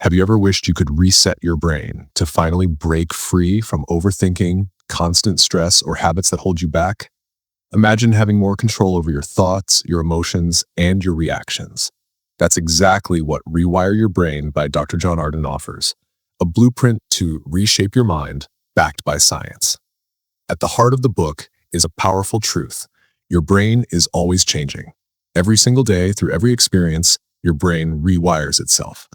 Have you ever wished you could reset your brain to finally break free from overthinking, constant stress, or habits that hold you back? Imagine having more control over your thoughts, your emotions, and your reactions. That's exactly what Rewire Your Brain by Dr. John Arden offers, a blueprint to reshape your mind, backed by science. At the heart of the book is a powerful truth. Your brain is always changing. Every single day, through every experience, your brain rewires itself.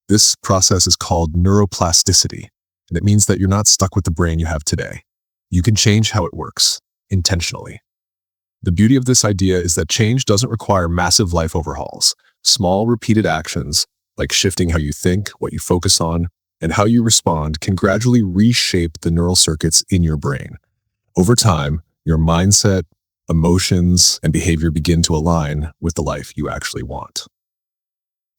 This process is called neuroplasticity, and it means that you're not stuck with the brain you have today. You can change how it works, intentionally. The beauty of this idea is that change doesn't require massive life overhauls. Small, repeated actions, like shifting how you think, what you focus on, and how you respond, can gradually reshape the neural circuits in your brain. Over time, your mindset, emotions, and behavior begin to align with the life you actually want.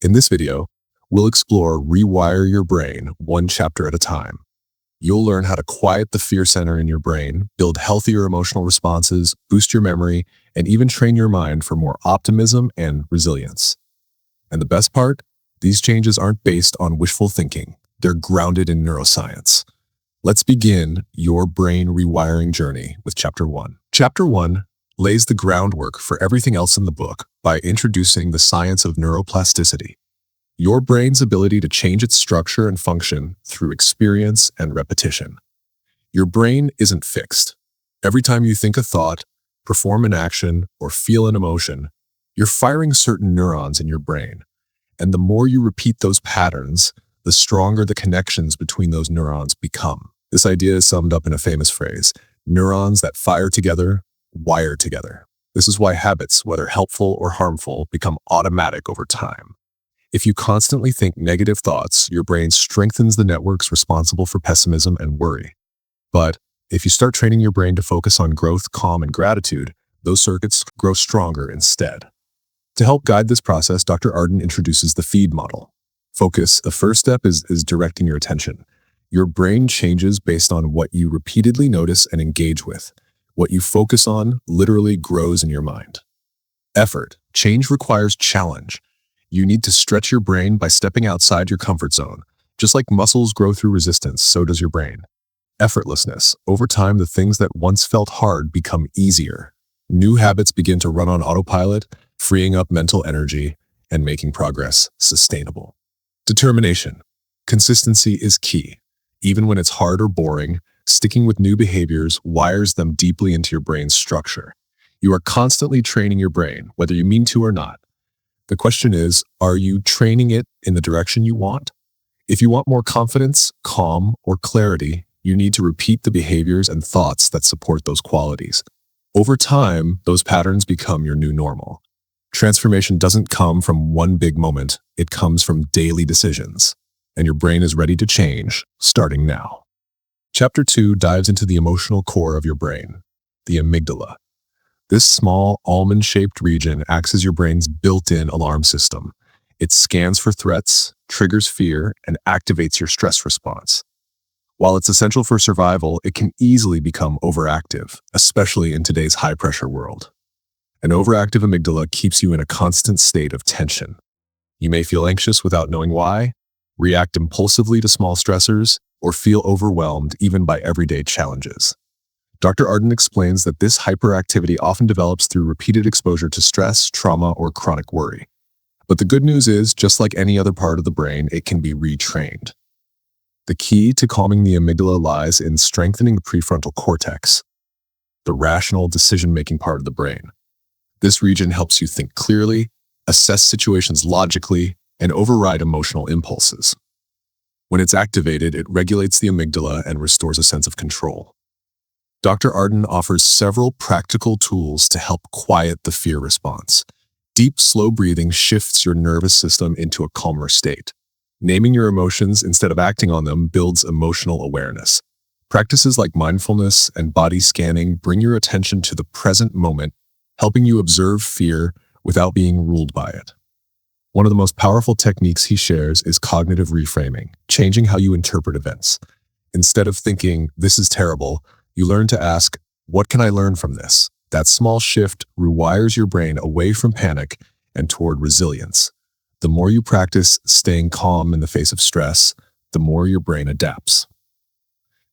In this video, we'll explore Rewire Your Brain one chapter at a time. You'll learn how to quiet the fear center in your brain, build healthier emotional responses, boost your memory, and even train your mind for more optimism and resilience. And the best part? These changes aren't based on wishful thinking. They're grounded in neuroscience. Let's begin your brain rewiring journey with Chapter 1. Chapter 1 lays the groundwork for everything else in the book by introducing the science of neuroplasticity, your brain's ability to change its structure and function through experience and repetition. Your brain isn't fixed. Every time you think a thought, perform an action, or feel an emotion, you're firing certain neurons in your brain. And the more you repeat those patterns, the stronger the connections between those neurons become. This idea is summed up in a famous phrase: neurons that fire together, wire together. This is why habits, whether helpful or harmful, become automatic over time. If you constantly think negative thoughts, your brain strengthens the networks responsible for pessimism and worry. But if you start training your brain to focus on growth, calm, and gratitude, those circuits grow stronger instead. To help guide this process, Dr. Arden introduces the feed model. Focus. The first step is directing your attention. Your brain changes based on what you repeatedly notice and engage with. What you focus on literally grows in your mind. Effort. Change requires challenge. You need to stretch your brain by stepping outside your comfort zone. Just like muscles grow through resistance, so does your brain. Effortlessness. Over time, the things that once felt hard become easier. New habits begin to run on autopilot, freeing up mental energy and making progress sustainable. Determination. Consistency is key. Even when it's hard or boring, sticking with new behaviors wires them deeply into your brain's structure. You are constantly training your brain, whether you mean to or not. The question is, are you training it in the direction you want? If you want more confidence, calm, or clarity, you need to repeat the behaviors and thoughts that support those qualities. Over time, those patterns become your new normal. Transformation doesn't come from one big moment. It comes from daily decisions. And your brain is ready to change, starting now. Chapter 2 dives into the emotional core of your brain, the amygdala. This small, almond-shaped region acts as your brain's built-in alarm system. It scans for threats, triggers fear, and activates your stress response. While it's essential for survival, it can easily become overactive, especially in today's high-pressure world. An overactive amygdala keeps you in a constant state of tension. You may feel anxious without knowing why, react impulsively to small stressors, or feel overwhelmed even by everyday challenges. Dr. Arden explains that this hyperactivity often develops through repeated exposure to stress, trauma, or chronic worry. But the good news is, just like any other part of the brain, it can be retrained. The key to calming the amygdala lies in strengthening the prefrontal cortex, the rational decision-making part of the brain. This region helps you think clearly, assess situations logically, and override emotional impulses. When it's activated, it regulates the amygdala and restores a sense of control. Dr. Arden offers several practical tools to help quiet the fear response. Deep, slow breathing shifts your nervous system into a calmer state. Naming your emotions instead of acting on them builds emotional awareness. Practices like mindfulness and body scanning bring your attention to the present moment, helping you observe fear without being ruled by it. One of the most powerful techniques he shares is cognitive reframing, changing how you interpret events. Instead of thinking, "This is terrible," you learn to ask, "What can I learn from this?" That small shift rewires your brain away from panic and toward resilience. The more you practice staying calm in the face of stress, the more your brain adapts.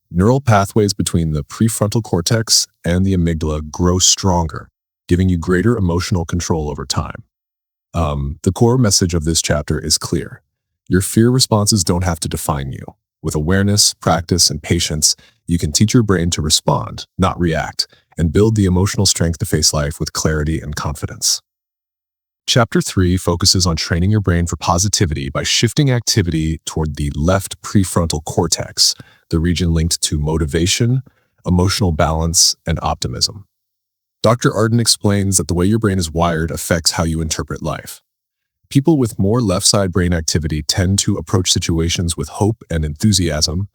Neural pathways between the prefrontal cortex and the amygdala grow stronger, giving you greater emotional control over time. The core message of this chapter is clear. Your fear responses don't have to define you. With awareness, practice, and patience, you can teach your brain to respond, not react, and build the emotional strength to face life with clarity and confidence. Chapter 3 focuses on training your brain for positivity by shifting activity toward the left prefrontal cortex, the region linked to motivation, emotional balance, and optimism. Dr. Arden explains that the way your brain is wired affects how you interpret life. People with more left side brain activity tend to approach situations with hope and enthusiasm,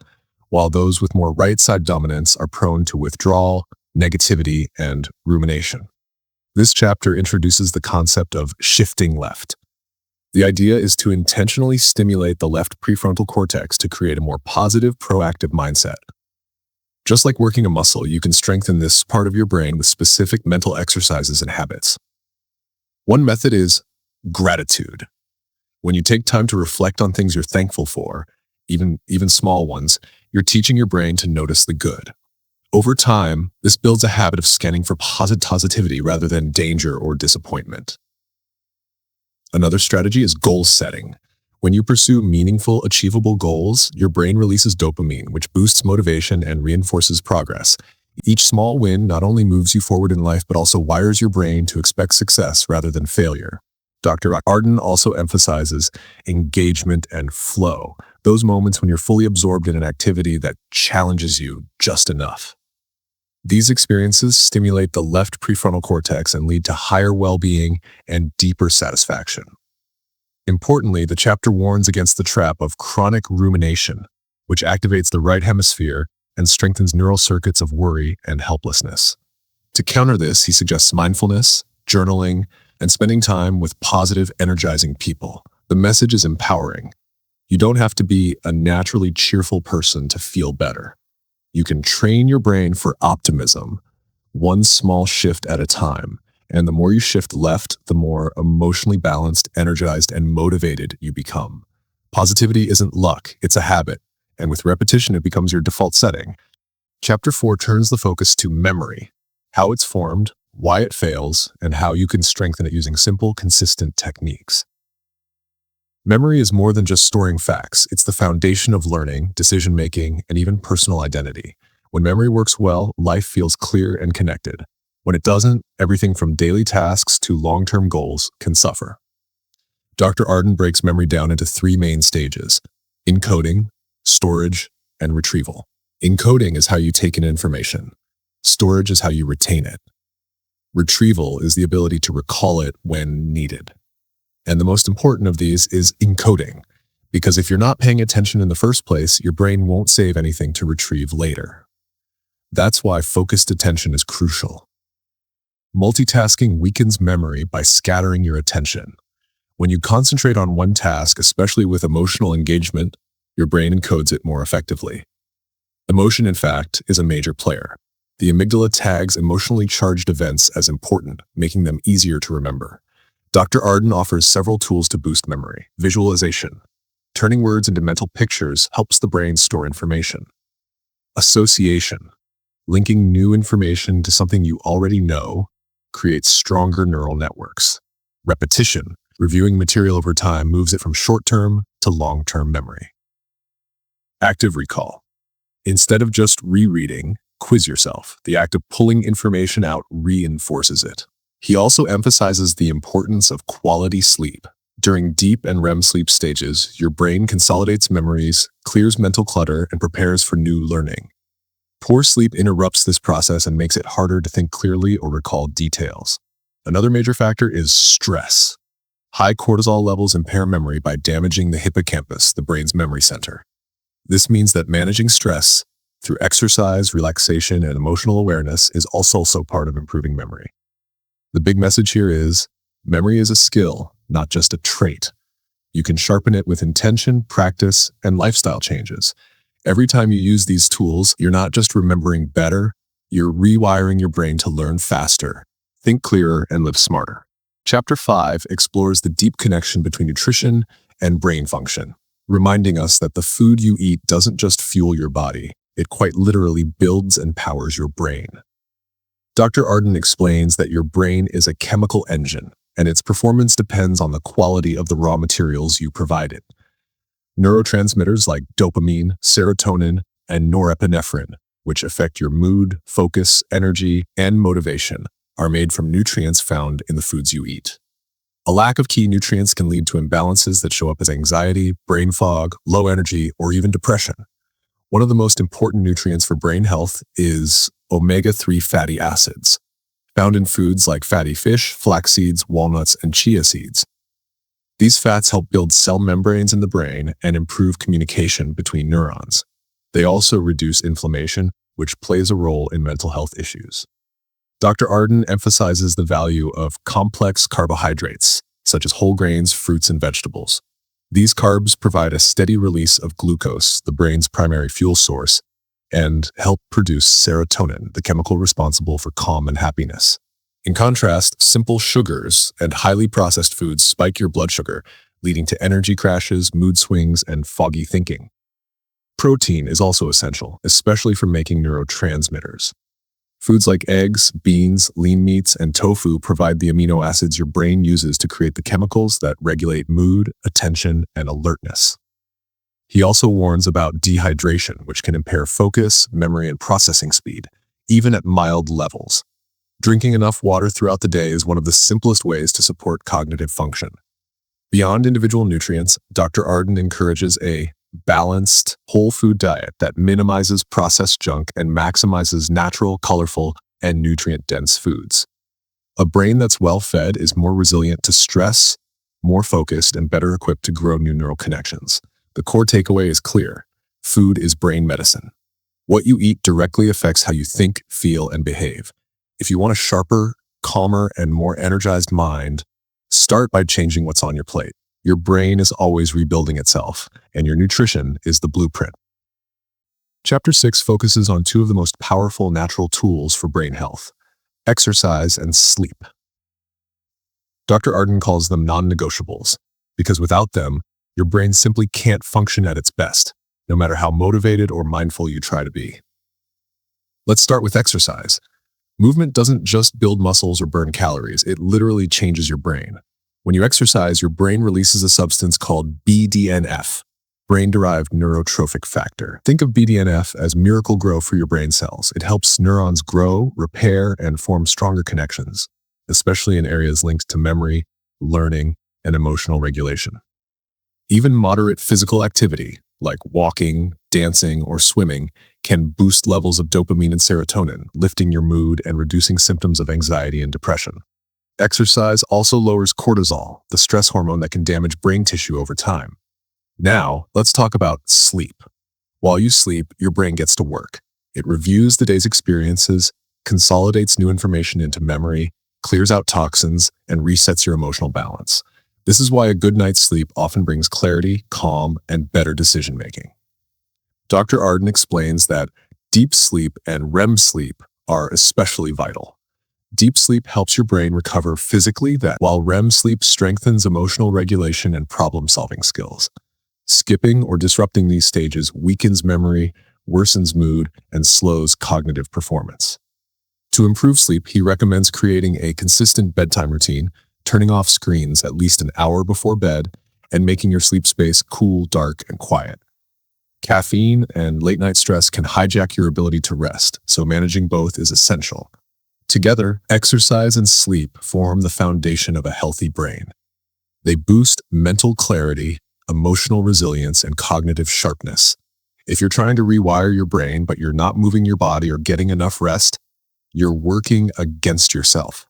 while those with more right side dominance are prone to withdrawal, negativity, and rumination. This chapter introduces the concept of shifting left. The idea is to intentionally stimulate the left prefrontal cortex to create a more positive, proactive mindset. Just like working a muscle, you can strengthen this part of your brain with specific mental exercises and habits. One method is gratitude. When you take time to reflect on things you're thankful for, even small ones, you're teaching your brain to notice the good. Over time, this builds a habit of scanning for positivity rather than danger or disappointment. Another strategy is goal setting. When you pursue meaningful, achievable goals, your brain releases dopamine, which boosts motivation and reinforces progress. Each small win not only moves you forward in life, but also wires your brain to expect success rather than failure. Dr. Arden also emphasizes engagement and flow, those moments when you're fully absorbed in an activity that challenges you just enough. These experiences stimulate the left prefrontal cortex and lead to higher well-being and deeper satisfaction. Importantly, the chapter warns against the trap of chronic rumination, which activates the right hemisphere and strengthens neural circuits of worry and helplessness. To counter this, he suggests mindfulness, journaling, and spending time with positive, energizing people. The message is empowering. You don't have to be a naturally cheerful person to feel better. You can train your brain for optimism, one small shift at a time. And the more you shift left, the more emotionally balanced, energized, and motivated you become. Positivity isn't luck, it's a habit. And with repetition, it becomes your default setting. Chapter 4 turns the focus to memory, how it's formed, why it fails, and how you can strengthen it using simple, consistent techniques. Memory is more than just storing facts. It's the foundation of learning, decision-making, and even personal identity. When memory works well, life feels clear and connected. When it doesn't, everything from daily tasks to long-term goals can suffer. Dr. Arden breaks memory down into 3 main stages: encoding, storage, and retrieval. Encoding is how you take in information. Storage is how you retain it. Retrieval is the ability to recall it when needed. And the most important of these is encoding, because if you're not paying attention in the first place, your brain won't save anything to retrieve later. That's why focused attention is crucial. Multitasking weakens memory by scattering your attention. When you concentrate on one task, especially with emotional engagement, your brain encodes it more effectively. Emotion, in fact, is a major player. The amygdala tags emotionally charged events as important, making them easier to remember. Dr. Arden offers several tools to boost memory. Visualization. Turning words into mental pictures helps the brain store information. Association. Linking new information to something you already know creates stronger neural networks. Repetition. Reviewing material over time moves it from short-term to long-term memory. Active recall. Instead of just rereading, quiz yourself. The act of pulling information out reinforces it. He also emphasizes the importance of quality sleep. During deep and REM sleep stages, your brain consolidates memories, clears mental clutter, and prepares for new learning. Poor sleep interrupts this process and makes it harder to think clearly or recall details. Another major factor is stress. High cortisol levels impair memory by damaging the hippocampus, the brain's memory center. This means that managing stress through exercise, relaxation, and emotional awareness is also part of improving memory. The big message here is, memory is a skill, not just a trait. You can sharpen it with intention, practice, and lifestyle changes. Every time you use these tools, you're not just remembering better, you're rewiring your brain to learn faster, think clearer, and live smarter. Chapter 5 explores the deep connection between nutrition and brain function, reminding us that the food you eat doesn't just fuel your body, it quite literally builds and powers your brain. Dr. Arden explains that your brain is a chemical engine, and its performance depends on the quality of the raw materials you provide it. Neurotransmitters like dopamine, serotonin, and norepinephrine, which affect your mood, focus, energy, and motivation, are made from nutrients found in the foods you eat. A lack of key nutrients can lead to imbalances that show up as anxiety, brain fog, low energy, or even depression. One of the most important nutrients for brain health is omega-3 fatty acids, found in foods like fatty fish, flax seeds, walnuts, and chia seeds. These fats help build cell membranes in the brain and improve communication between neurons. They also reduce inflammation, which plays a role in mental health issues. Dr. Arden emphasizes the value of complex carbohydrates, such as whole grains, fruits, and vegetables. These carbs provide a steady release of glucose, the brain's primary fuel source, and help produce serotonin, the chemical responsible for calm and happiness. In contrast, simple sugars and highly processed foods spike your blood sugar, leading to energy crashes, mood swings, and foggy thinking. Protein is also essential, especially for making neurotransmitters. Foods like eggs, beans, lean meats, and tofu provide the amino acids your brain uses to create the chemicals that regulate mood, attention, and alertness. He also warns about dehydration, which can impair focus, memory, and processing speed, even at mild levels. Drinking enough water throughout the day is one of the simplest ways to support cognitive function. Beyond individual nutrients, Dr. Arden encourages a balanced, whole food diet that minimizes processed junk and maximizes natural, colorful, and nutrient-dense foods. A brain that's well-fed is more resilient to stress, more focused, and better equipped to grow new neural connections. The core takeaway is clear. Food is brain medicine. What you eat directly affects how you think, feel, and behave. If you want a sharper, calmer, and more energized mind, start by changing what's on your plate. Your brain is always rebuilding itself, and your nutrition is the blueprint. Chapter 6 focuses on two of the most powerful natural tools for brain health: exercise and sleep. Dr. Arden calls them non-negotiables, because without them, your brain simply can't function at its best, no matter how motivated or mindful you try to be. Let's start with exercise. Movement doesn't just build muscles or burn calories, it literally changes your brain. When you exercise, your brain releases a substance called BDNF, brain-derived neurotrophic factor. Think of BDNF as miracle grow for your brain cells. It helps neurons grow, repair, and form stronger connections, especially in areas linked to memory, learning, and emotional regulation. Even moderate physical activity, like walking, dancing, or swimming, can boost levels of dopamine and serotonin, lifting your mood and reducing symptoms of anxiety and depression. Exercise also lowers cortisol, the stress hormone that can damage brain tissue over time. Now, let's talk about sleep. While you sleep, your brain gets to work. It reviews the day's experiences, consolidates new information into memory, clears out toxins, and resets your emotional balance. This is why a good night's sleep often brings clarity, calm, and better decision-making. Dr. Arden explains that deep sleep and REM sleep are especially vital. Deep sleep helps your brain recover physically, while REM sleep strengthens emotional regulation and problem-solving skills. Skipping or disrupting these stages weakens memory, worsens mood, and slows cognitive performance. To improve sleep, he recommends creating a consistent bedtime routine, turning off screens at least an hour before bed, and making your sleep space cool, dark, and quiet. Caffeine and late-night stress can hijack your ability to rest, so managing both is essential. Together, exercise and sleep form the foundation of a healthy brain. They boost mental clarity, emotional resilience, and cognitive sharpness. If you're trying to rewire your brain but you're not moving your body or getting enough rest, you're working against yourself.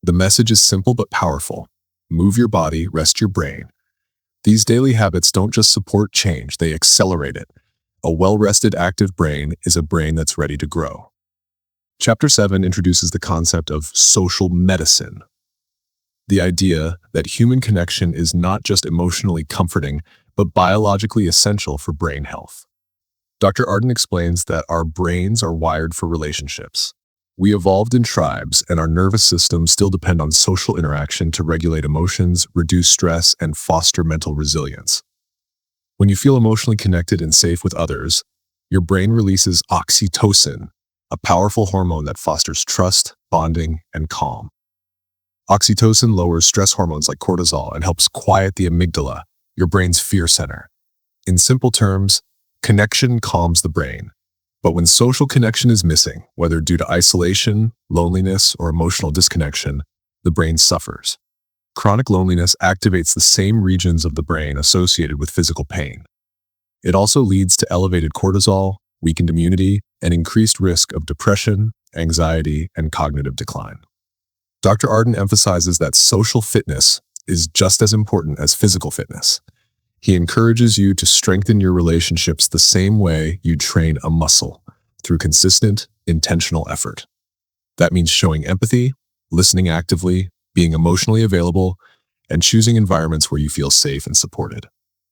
The message is simple but powerful. Move your body, rest your brain. These daily habits don't just support change, they accelerate it. A well-rested, active brain is a brain that's ready to grow. Chapter 7 introduces the concept of social medicine. The idea that human connection is not just emotionally comforting, but biologically essential for brain health. Dr. Arden explains that our brains are wired for relationships. We evolved in tribes, and our nervous systems still depend on social interaction to regulate emotions, reduce stress, and foster mental resilience. When you feel emotionally connected and safe with others, your brain releases oxytocin, a powerful hormone that fosters trust, bonding, and calm. Oxytocin lowers stress hormones like cortisol and helps quiet the amygdala, your brain's fear center. In simple terms, connection calms the brain. But when social connection is missing, whether due to isolation, loneliness, or emotional disconnection, the brain suffers. Chronic loneliness activates the same regions of the brain associated with physical pain. It also leads to elevated cortisol, weakened immunity, and increased risk of depression, anxiety, and cognitive decline. Dr. Arden emphasizes that social fitness is just as important as physical fitness. He encourages you to strengthen your relationships the same way you train a muscle, through consistent, intentional effort. That means showing empathy, listening actively, being emotionally available, and choosing environments where you feel safe and supported.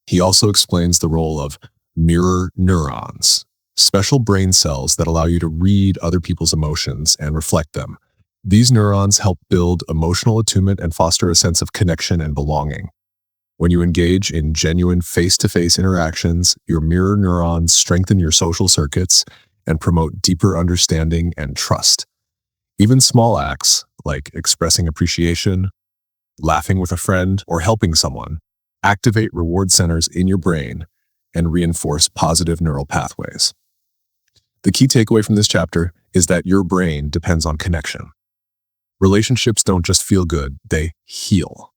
He also explains the role of mirror neurons, special brain cells that allow you to read other people's emotions and reflect them. These neurons help build emotional attunement and foster a sense of connection and belonging. When you engage in genuine face-to-face interactions, your mirror neurons strengthen your social circuits and promote deeper understanding and trust. Even small acts, like expressing appreciation, laughing with a friend, or helping someone, activate reward centers in your brain and reinforce positive neural pathways. The key takeaway from this chapter is that your brain depends on connection. Relationships don't just feel good, they heal.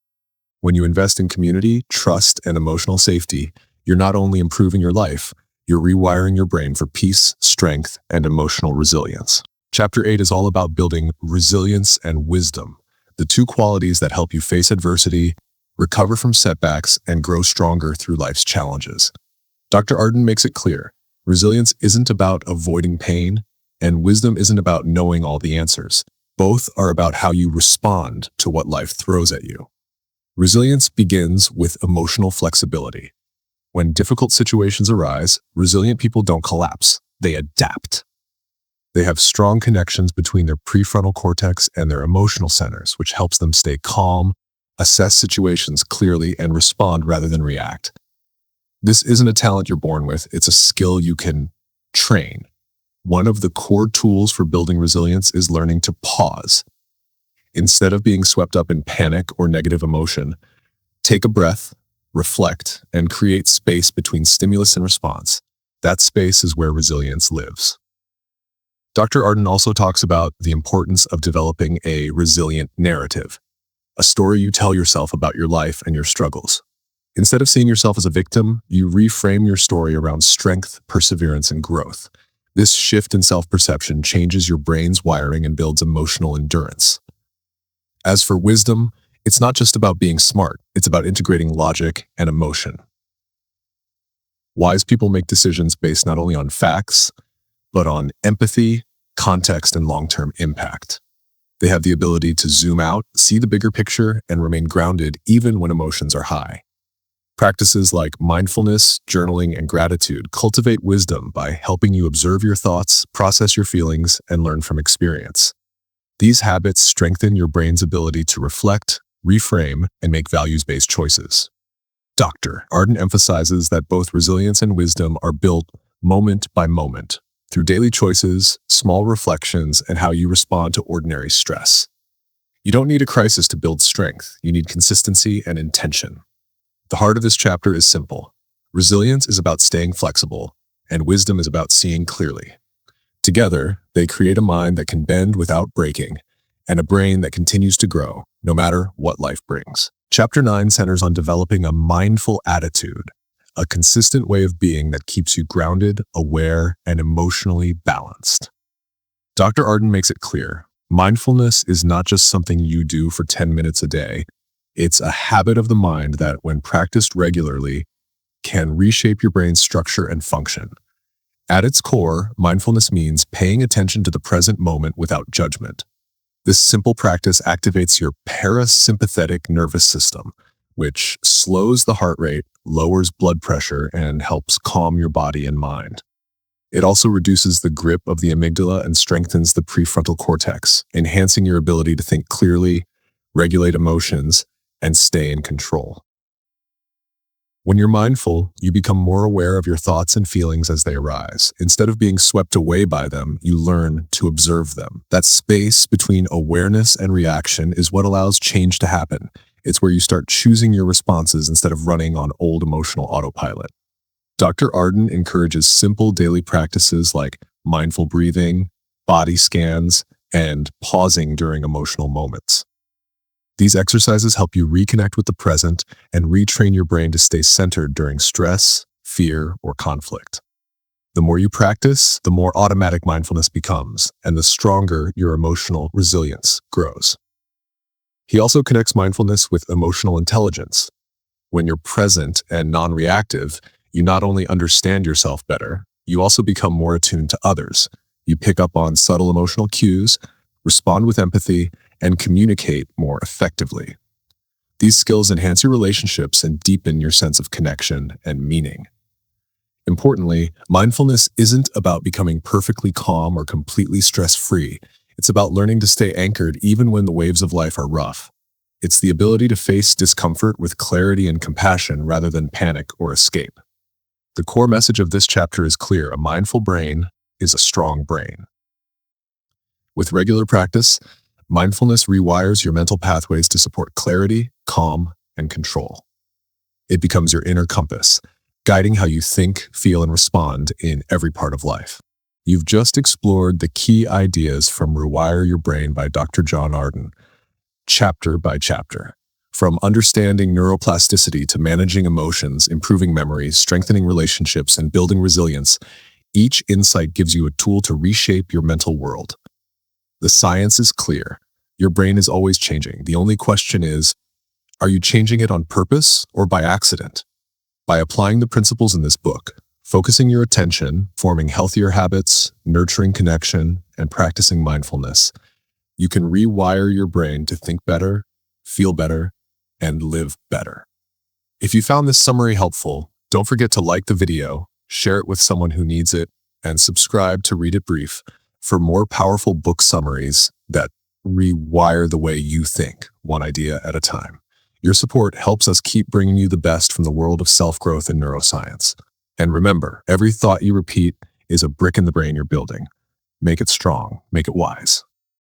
When you invest in community, trust, and emotional safety, you're not only improving your life, you're rewiring your brain for peace, strength, and emotional resilience. Chapter 8 is all about building resilience and wisdom, the two qualities that help you face adversity, recover from setbacks, and grow stronger through life's challenges. Dr. Arden makes it clear, resilience isn't about avoiding pain, and wisdom isn't about knowing all the answers. Both are about how you respond to what life throws at you. Resilience begins with emotional flexibility. When difficult situations arise, resilient people don't collapse, they adapt. They have strong connections between their prefrontal cortex and their emotional centers, which helps them stay calm, assess situations clearly, and respond rather than react. This isn't a talent you're born with, it's a skill you can train. One of the core tools for building resilience is learning to pause. Instead of being swept up in panic or negative emotion, take a breath, reflect, and create space between stimulus and response. That space is where resilience lives. Dr. Arden also talks about the importance of developing a resilient narrative, a story you tell yourself about your life and your struggles. Instead of seeing yourself as a victim, you reframe your story around strength, perseverance, and growth. This shift in self-perception changes your brain's wiring and builds emotional endurance. As for wisdom, it's not just about being smart, it's about integrating logic and emotion. Wise people make decisions based not only on facts, but on empathy, context, and long-term impact. They have the ability to zoom out, see the bigger picture, and remain grounded even when emotions are high. Practices like mindfulness, journaling, and gratitude cultivate wisdom by helping you observe your thoughts, process your feelings, and learn from experience. These habits strengthen your brain's ability to reflect, reframe, and make values-based choices. Dr. Arden emphasizes that both resilience and wisdom are built moment by moment, through daily choices, small reflections, and how you respond to ordinary stress. You don't need a crisis to build strength, you need consistency and intention. The heart of this chapter is simple. Resilience is about staying flexible, and wisdom is about seeing clearly. Together, they create a mind that can bend without breaking, and a brain that continues to grow, no matter what life brings. Chapter 9 centers on developing a mindful attitude, a consistent way of being that keeps you grounded, aware, and emotionally balanced. Dr. Arden makes it clear, mindfulness is not just something you do for 10 minutes a day. It's a habit of the mind that, when practiced regularly, can reshape your brain's structure and function. At its core, mindfulness means paying attention to the present moment without judgment. This simple practice activates your parasympathetic nervous system, which slows the heart rate, lowers blood pressure, and helps calm your body and mind. It also reduces the grip of the amygdala and strengthens the prefrontal cortex, enhancing your ability to think clearly, regulate emotions, and stay in control. When you're mindful, you become more aware of your thoughts and feelings as they arise. Instead of being swept away by them, you learn to observe them. That space between awareness and reaction is what allows change to happen. It's where you start choosing your responses instead of running on old emotional autopilot. Dr. Arden encourages simple daily practices like mindful breathing, body scans, and pausing during emotional moments. These exercises help you reconnect with the present and retrain your brain to stay centered during stress, fear, or conflict. The more you practice, the more automatic mindfulness becomes, and the stronger your emotional resilience grows. He also connects mindfulness with emotional intelligence. When you're present and non-reactive, you not only understand yourself better, you also become more attuned to others. You pick up on subtle emotional cues, respond with empathy, and communicate more effectively. These skills enhance your relationships and deepen your sense of connection and meaning. Importantly, mindfulness isn't about becoming perfectly calm or completely stress-free. It's about learning to stay anchored even when the waves of life are rough. It's the ability to face discomfort with clarity and compassion rather than panic or escape. The core message of this chapter is clear: a mindful brain is a strong brain. With regular practice, mindfulness rewires your mental pathways to support clarity, calm, and control. It becomes your inner compass, guiding how you think, feel, and respond in every part of life. You've just explored the key ideas from Rewire Your Brain by Dr. John Arden, chapter by chapter. From understanding neuroplasticity to managing emotions, improving memories, strengthening relationships, and building resilience, each insight gives you a tool to reshape your mental world. The science is clear. Your brain is always changing. The only question is, are you changing it on purpose or by accident? By applying the principles in this book, focusing your attention, forming healthier habits, nurturing connection, and practicing mindfulness, you can rewire your brain to think better, feel better, and live better. If you found this summary helpful, don't forget to like the video, share it with someone who needs it, and subscribe to ReadItBrief for more powerful book summaries that rewire the way you think, one idea at a time. Your support helps us keep bringing you the best from the world of self-growth and neuroscience. And remember, every thought you repeat is a brick in the brain you're building. Make it strong, make it wise.